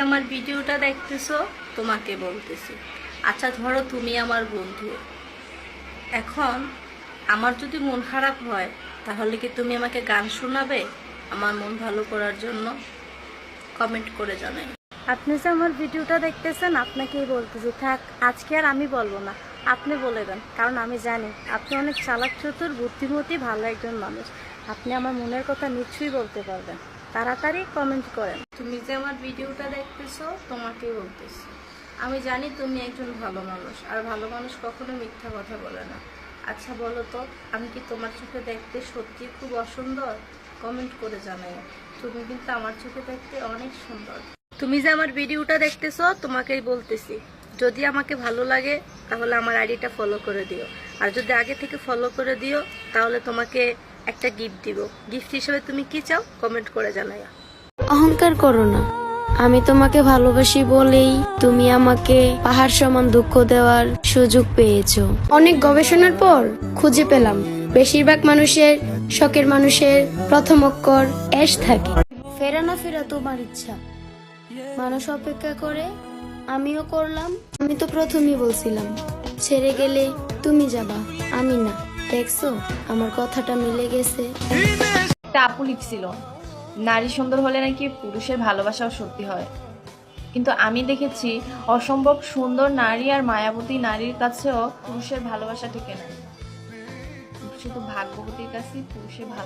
আমার ভিডিওটা দেখতেছো তোমাকে বলতেছি। আচ্ছা ধরো তুমি আমার বন্ধু, এখন আমার যদি মন খারাপ হয় তাহলে কি তুমি আমাকে গান শোনাবে আমার মন ভালো করার জন্য? কমেন্ট করে জানাই। আপনি যে আমার ভিডিওটা দেখতেছেন আপনাকেই বলতেছি, থাক আজকে আর আমি বলবো না, আপনি বলে দেন, কারণ আমি জানি আপনি অনেক চালাক চতুর বুদ্ধিমতী ভালো একজন মানুষ। আপনি আমার মনের কথা নিশ্চয়ই বলতে পারবেন। তাড়াতাড়ি কমেন্ট করেন। তুমি যে আমার ভিডিওটা দেখতেছো তোমাকেই বলতেছি। আমি জানি তুমি একজন ভালো মানুষ, আর ভালো মানুষ কখনো মিথ্যা কথা বলে না। আচ্ছা বলো তো, আমি কি তোমার চোখে দেখতে সত্যি খুব অসুন্দর? কমেন্ট করে জানাই। তুমি কিন্তু আমার চোখে দেখতে অনেক সুন্দর। তুমি যে আমার ভিডিওটা দেখতেছো তোমাকেই বলতেছি, যদি আমাকে ভালো লাগে তাহলে আমার আইডিটা ফলো করে দিও, আর যদি আগে থেকে ফলো করে দিও তাহলে তোমাকে একটা গিফট দিব। গিফট হিসেবে তুমি কি চাও কমেন্ট করে জানাই। অহংকার করো না, আমি তোমাকে ভালোবাসি বলেই তুমি আমাকে পাহাড় সমান দুঃখ দেওয়ার সুযোগ পেয়েছো। অনেক গবেষণার পর খুঁজে পেলাম বেশিরভাগ মানুষের শখের মানুষের প্রথম অক্ষর এস থাকে। ফেরা না ফেরা তোমার ইচ্ছা, মানুষ অপেক্ষা করে, আমিও করলাম। আমি তো প্রথমেই বলছিলাম ছেড়ে গেলে তুমি যাবা, আমি না। দেখছো আমার কথাটা মিলে গেছে। একটা আপু লিখছিল নারী সুন্দর হলে নাকি পুরুষের ভালোবাসাও সত্যি হয়, কিন্তু আমি দেখেছি অসম্ভব সুন্দর নারী আর মায়াবতী নারীর কাছেও পুরুষের ভালোবাসা টিকে না। শুধু ভাগ্যবতীর কাছেই পুরুষের ভালো